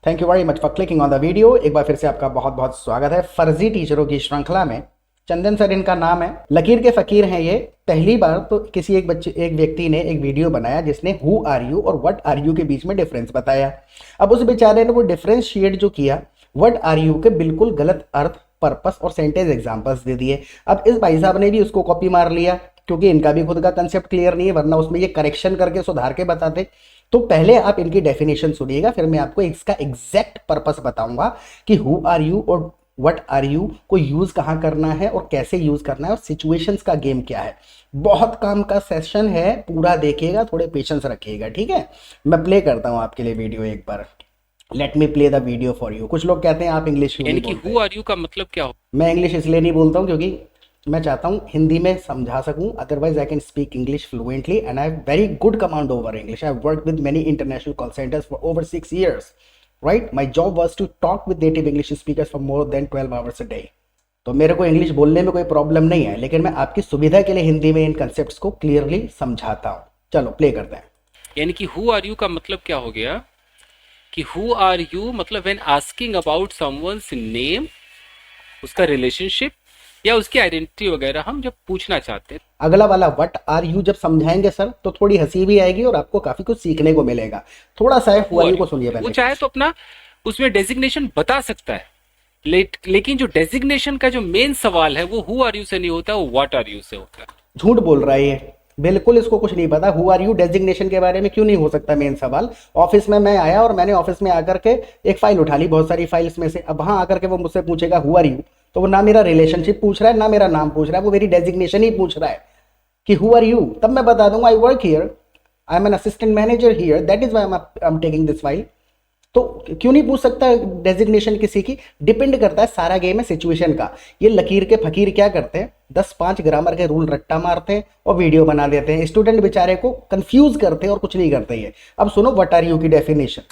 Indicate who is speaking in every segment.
Speaker 1: Thank you very much for clicking on the video. एक बार फिर से आपका बहुत बहुत स्वागत है फर्जी टीचरों की श्रृंखला में। चंदन सर इनका नाम है, लकीर के फकीर हैं ये। पहली बार तो किसी एक व्यक्ति ने एक वीडियो बनाया जिसने हु आर यू और व्हाट आर यू के बीच में डिफरेंस बताया। अब उस बेचारे ने वो डिफरेंशिएट जो किया, व्हाट आर यू के बिल्कुल गलत अर्थ, पर्पस और सेंटेंस एग्जांपल्स दे दिए। अब इस भाई साहब ने भी उसको कॉपी मार लिया, क्योंकि इनका भी खुद का कंसेप्ट क्लियर नहीं है, वरना उसमें ये करेक्शन करके सुधार के बताते। तो पहले आप इनकी डेफिनेशन सुनिएगा, फिर मैं आपको इसका एग्जैक्ट पर्पस बताऊंगा कि हु आर यू और व्हाट आर यू को यूज कहाँ करना है और कैसे यूज करना है और सिचुएशंस का गेम क्या है। बहुत काम का सेशन है, पूरा देखिएगा, थोड़े पेशेंस रखिएगा, ठीक है। मैं प्ले करता हूँ आपके लिए वीडियो एक बार। Let me play the video for you. कुछ लोग कहते हैं आप इंग्लिश क्यों नहीं
Speaker 2: यानी कि
Speaker 1: बोलते।
Speaker 2: हु आर यू का मतलब क्या हो?
Speaker 1: मैं इंग्लिश इसलिए नहीं बोलता हूँ क्योंकि मैं चाहता हूँ हिंदी में समझा सकूँ, otherwise I can speak English fluently and I have very good command over English. I have worked with many international call centres for over 6 years, right. My job was to talk with native English speakers for more than 12 hours a day। तो मेरे को English बोलने में कोई problem नहीं है, लेकिन मैं आपकी सुविधा के लिए हिंदी में इन कंसेप्ट को क्लियरली समझाता हूँ। चलो प्ले करते हैं।
Speaker 2: यानी कि हु आर यू का मतलब क्या हो गया कि हु आर यू मतलब when asking about someone's name, उसका रिलेशनशिप या उसकी आइडेंटिटी वगैरह हम जब पूछना चाहते हैं।
Speaker 1: अगला वाला व्हाट आर यू जब समझाएंगे सर तो थोड़ी हंसी भी आएगी और आपको काफी कुछ सीखने को मिलेगा। थोड़ा सा
Speaker 2: who
Speaker 1: who are
Speaker 2: are
Speaker 1: you
Speaker 2: you
Speaker 1: को सुनिए
Speaker 2: वो
Speaker 1: पहले।
Speaker 2: चाहे तो अपना उसमें डेजिग्नेशन बता सकता है, लेकिन जो डेजिग्नेशन का जो मेन सवाल है वो हु आर यू से नहीं होता, वो व्हाट आर यू से होता है।
Speaker 1: झूठ बोल रहा है ये, बिल्कुल इसको कुछ नहीं पता। हु आर यू डेजिग्नेशन के बारे में क्यों नहीं हो सकता मेन सवाल। ऑफिस में मैं आया और मैंने ऑफिस में आकर के एक फाइल उठा ली, बहुत सारी फाइल्स में से। अब वहां आकर के वो मुझसे पूछेगा हु आर यू, तो वो ना मेरा रिलेशनशिप पूछ रहा है ना मेरा नाम पूछ रहा है, वो मेरी डेजिग्नेशन ही पूछ रहा है कि हु आर यू। तब मैं बता दूंगा I work here, I am an assistant manager here, that is why I am taking this file. तो क्यों नहीं पूछ सकता डेजिग्नेशन किसी की। डिपेंड करता है, सारा गेम है सिचुएशन का। ये लकीर के फकीर क्या करते हैं, 10-5 ग्रामर के रूल रट्टा मारते हैं और वीडियो बना देते हैं, स्टूडेंट बेचारे को कंफ्यूज करते हैं और कुछ नहीं करते ये। अब सुनो व्हाट आर यू की डेफिनेशन।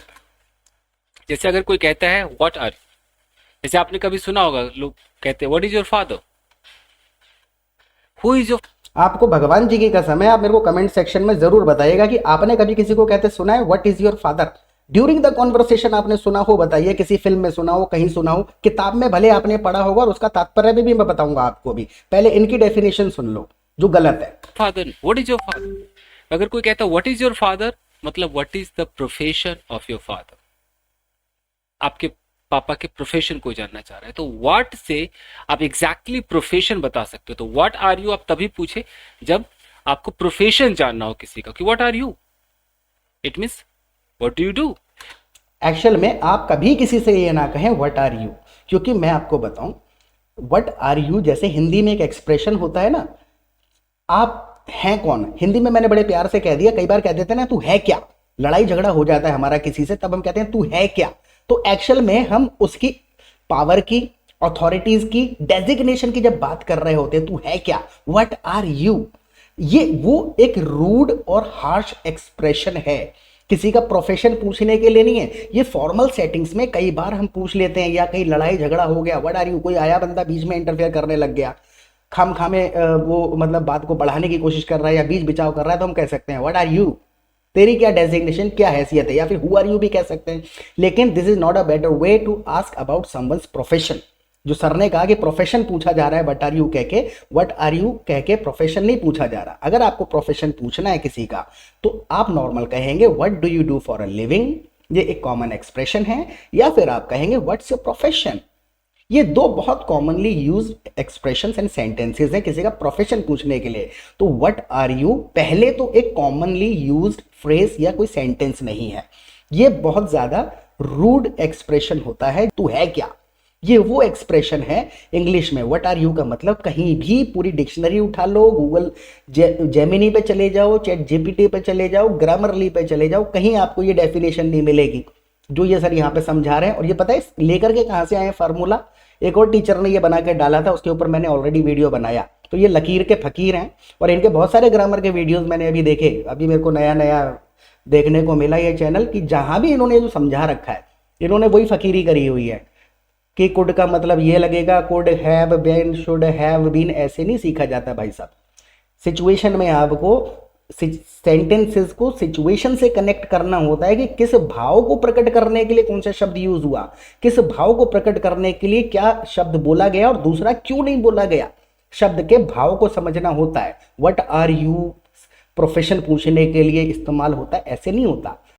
Speaker 2: जैसे अगर कोई कहता है व्हाट आर, जैसे आपने कभी सुना होगा लोग कहते हैं what is your father, who is your.
Speaker 1: आपको भगवान जी की कसम है, आप मेरे को कमेंट सेक्शन में जरूर बताइएगा कि आपने कभी किसी को कहते सुना है what is your father. During the conversation आपने सुना हो, बताइए। किसी फिल्म में सुना हो, कहीं सुना हो, किताब में भले आपने पढ़ा होगा, और उसका तात्पर्य भी मैं बताऊंगा आपको भी। पहले इनकी डेफिनेशन सुन लो जो गलत है।
Speaker 2: Father, what is your father. अगर कोई कहता है व्हाट इज योर फादर, मतलब what is the profession of your father, आपके पापा के प्रोफेशन को जानना चाह रहा है। तो व्हाट से आप एग्जैक्टली प्रोफेशन बता सकते हो। तो व्हाट आर यू आप तभी पूछे जब आपको प्रोफेशन जानना हो किसी का, कि what are you, it means what do you do.
Speaker 1: Actual में आप कभी किसी से ये ना कहें व्हाट आर यू, क्योंकि मैं आपको बताऊं, व्हाट आर यू जैसे हिंदी में एक एक्सप्रेशन होता है ना, आप हैं कौन। हिंदी में मैंने बड़े प्यार से कह दिया, कई बार कह देते हैं ना तू है क्या, लड़ाई झगड़ा हो जाता है हमारा किसी से, तब हम कहते हैं तू है क्या। तो एक्चुअल में हम उसकी पावर की, अथॉरिटीज की, डेजिग्नेशन की जब बात कर रहे होते हैं, तू है क्या, व्हाट आर यू, ये वो एक रूड और हार्श एक्सप्रेशन है। किसी का प्रोफेशन पूछने के लिए नहीं है। ये फॉर्मल सेटिंग्स में कई बार हम पूछ लेते हैं, या कहीं लड़ाई झगड़ा हो गया, व्हाट आर यू, कोई आया बंदा बीच में इंटरफेयर करने लग गया, खाम खामे वो मतलब बात को बढ़ाने की कोशिश कर रहा है या बीच बिचाव कर रहा है, तो हम कह सकते हैं व्हाट आर यू, तेरी क्या डेजिग्नेशन, क्या हैसियत है, या फिर हु आर यू भी कह सकते हैं। लेकिन this is not a better way to ask about someone's profession. जो सर ने कहा कि प्रोफेशन पूछा जा रहा है व्हाट आर यू कह के, व्हाट आर यू कह के प्रोफेशन नहीं पूछा जा रहा। अगर आपको प्रोफेशन पूछना है किसी का, तो आप नॉर्मल कहेंगे what do you do for a living, ये एक कॉमन एक्सप्रेशन है। या फिर आप कहेंगे व्हाट्स योर प्रोफेशन। ये दो बहुत commonly used expressions and sentences हैं किसी का प्रोफेशन पूछने के लिए। तो व्हाट आर यू पहले तो एक कॉमनली यूज्ड फ्रेज या कोई सेंटेंस नहीं है, ये बहुत ज्यादा रूड एक्सप्रेशन होता है। तू है क्या, ये वो एक्सप्रेशन है इंग्लिश में। व्हाट आर यू का मतलब कहीं भी पूरी डिक्शनरी उठा लो, गूगल जेमिनी पे चले जाओ, चैट जीपीटी पे चले जाओ, ग्रामरली पे चले जाओ, कहीं आपको ये डेफिनेशन नहीं मिलेगी जो ये सर यहाँ पे समझा रहे हैं। और ये पता है लेकर के कहाँ से आए फार्मूला, एक और टीचर ने ये बना के डाला था, उसके ऊपर मैंने ऑलरेडी वीडियो बनाया। तो ये लकीर के फकीर हैं और इनके बहुत सारे ग्रामर के वीडियोस मैंने अभी देखे। अभी मेरे को नया नया देखने को मिला ये चैनल कि जहां भी इन्होंने जो समझा रखा है, इन्होंने वही फकीरी करी हुई है कि कुड का मतलब ये लगेगा, could have been, should have been, ऐसे नहीं सीखा जाता भाई साहब। सिचुएशन में आपको सेंटेंसेस को सिचुएशन से कनेक्ट करना होता है कि किस भाव को प्रकट करने के लिए कौन सा शब्द यूज हुआ, किस भाव को प्रकट करने के लिए क्या शब्द बोला गया और दूसरा क्यों नहीं बोला गया। शब्द के भाव को समझना होता है। व्हाट आर यू प्रोफेशन पूछने के लिए इस्तेमाल होता है, ऐसे नहीं होता।